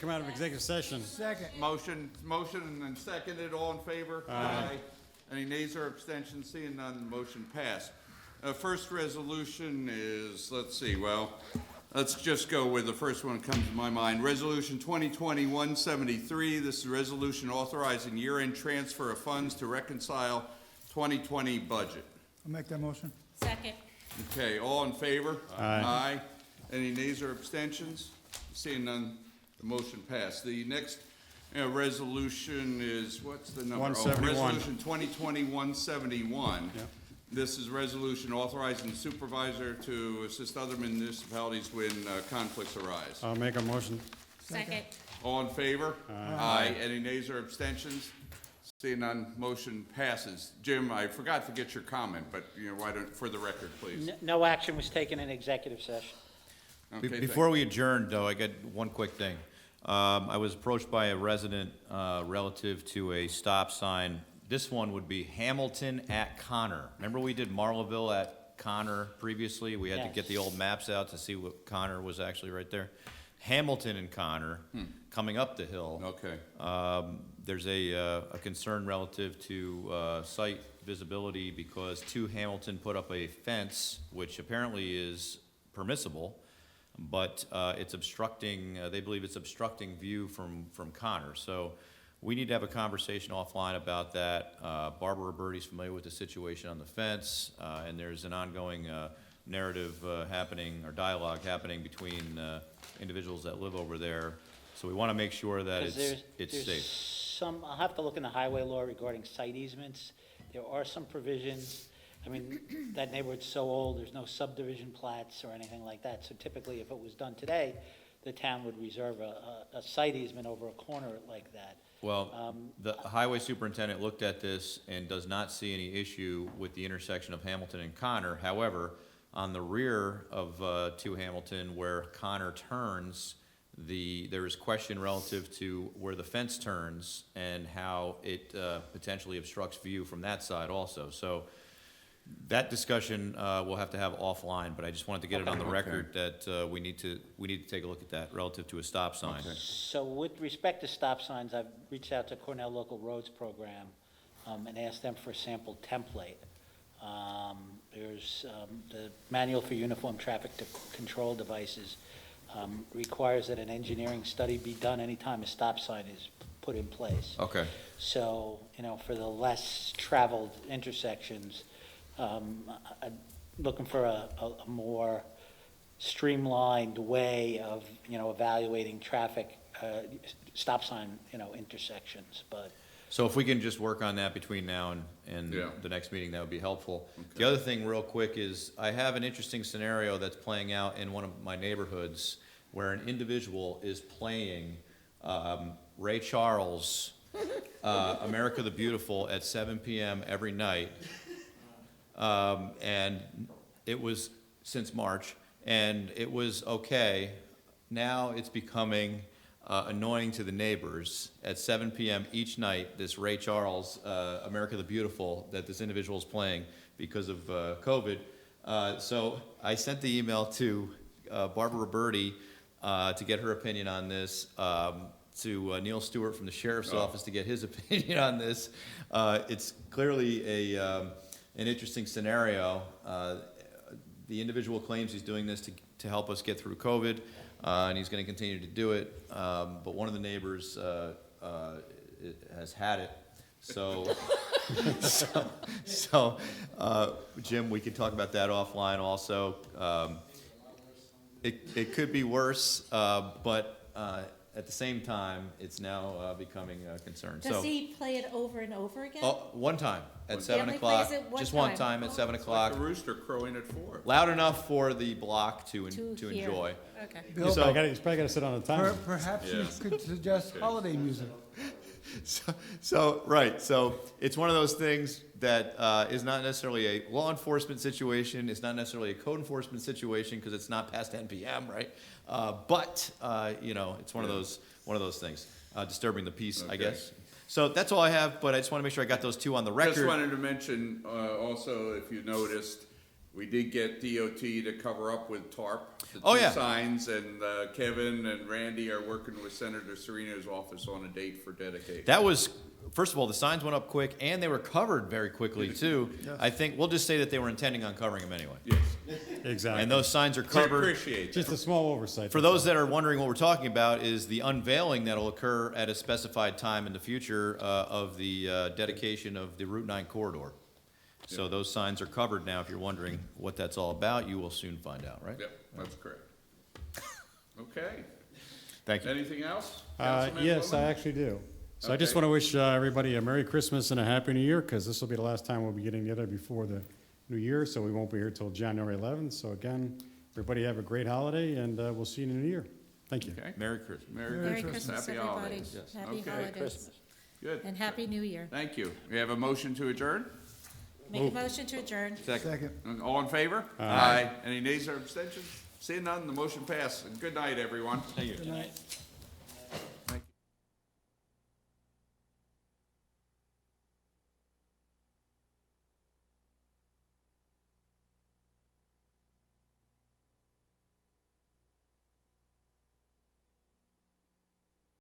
come out of executive session. Second. Motion and seconded, all in favor? Aye. Any nays or abstentions? Seeing none, motion passed. First resolution is, let's just go with the first one that comes to my mind. Resolution 2020-173. This is a resolution authorizing year-end transfer of funds to reconcile 2020 budget. I'll make that motion. Second. Okay, all in favor? Aye. Aye. Any nays or abstentions? Seeing none, the motion passed. The next resolution is, what's the number? 171. Resolution 2020-171. Yep. This is a resolution authorizing the supervisor to assist other municipalities when conflicts arise. I'll make a motion. Second. All in favor? Aye. Any nays or abstentions? Seeing none, motion passes. Jim, I forgot to get your comment, but why don't, for the record, please. No action was taken in executive session. Okay, thank Before we adjourn, though, I got one quick thing. I was approached by a resident relative to a stop sign. This one would be Hamilton at Connor. Remember we did Marleville at Connor previously? We had to get the old maps out to see what Connor was actually right there. Hamilton and Connor, coming up the hill. Okay. There's a concern relative to site visibility because 2 Hamilton put up a fence, which apparently is permissible, but it's obstructing, they believe it's obstructing view from Connor. So we need to have a conversation offline about that. Barbara Roberti's familiar with the situation on the fence, and there's an ongoing narrative happening, or dialogue happening between individuals that live over there. So we want to make sure that it's There's safe. I'll have to look in the highway law regarding site easements. There are some provisions. I mean, that neighborhood's so old, there's no subdivision plats or anything like that. So typically, if it was done today, the town would reserve a site easement over a corner like that. Well, the highway superintendent looked at this and does not see any issue with the intersection of Hamilton and Connor. However, on the rear of 2 Hamilton, where Connor turns, there is question relative to where the fence turns and how it potentially obstructs view from that side also. So that discussion we'll have to have offline, but I just wanted to get it on the record that we need to take a look at that relative to a stop sign. Okay. So with respect to stop signs, I've reached out to Cornell Local Roads Program and asked them for a sample template. There's the Manual for Uniform Traffic Control Devices requires that an engineering study be done anytime a stop sign is put in place. Okay. So, for the less traveled intersections, I'm looking for a more streamlined way of, evaluating traffic, stop sign, intersections, but. So if we can just work on that between now and Yeah. the next meeting, that would be helpful. The other thing real quick is I have an interesting scenario that's playing out in one of my neighborhoods where an individual is playing Ray Charles, America the Beautiful at 7 p.m. every night. And it was since March, and it was okay. Now it's becoming annoying to the neighbors at 7 p.m. each night, this Ray Charles, America the Beautiful, that this individual is playing because of COVID. So I sent the email to Barbara Roberti to get her opinion on this, to Neil Stewart from the Sheriff's Office to get his opinion on this. It's clearly an interesting scenario. The individual claims he's doing this to help us get through COVID. And he's going to continue to do it, but one of the neighbors has had it. So, Jim, we could talk about that offline also. It could be worse, but at the same time, it's now becoming a concern. Does he play it over and over again? One time at He 7 only o'clock, plays it one just one time. time at 7 Like o'clock, the rooster crowing at 4. loud enough for the block to hear. enjoy. Okay. Bill, He's probably got to sit on the timer. perhaps you Yeah. could suggest holiday music. So it's one of those things that is not necessarily a law enforcement situation. It's not necessarily a code enforcement situation because it's not past 10 p.m. Right? But it's one of those things disturbing the peace, I Okay. guess. So that's all I have. But I just want to make sure I got those two on the record. Just wanted to mention also, if you noticed, We did get DOT to cover up with tarp, the Oh, two yeah. signs, and Kevin and Randy are working with Senator Sereno's office on a date for dedication. That was, first of all, the signs went up quick, and they were covered very quickly, too. I think, we'll just say that they were intending on covering them anyway. Yes, Exactly. And those signs are we covered. appreciate Just that. a small oversight. For those that are wondering what we're talking about, is the unveiling that'll occur at a specified time in the future of the dedication of the Route 9 corridor. So those signs are covered now. If you're wondering what that's all about, you will soon find out, right? Yep, that's correct. Okay, Thank you. anything else? Councilman Yes, I Bowman? actually do. So I just Okay. want to wish everybody a Merry Christmas and a Happy New Year, because this will be the last time we'll be getting together before the New Year, so we won't be here till January 11th. So again, everybody have a great holiday, and we'll see you in the new year. Thank you. Okay, Merry Christmas. Merry Christmas, Happy everybody. holidays. Happy Okay. holidays. Good, And Happy New Year. thank you. We have a motion to adjourn? Make a motion to adjourn. Second. All in favor? Aye. Any nays or abstentions? Seeing none, the motion passed. Good night, everyone. Thank you.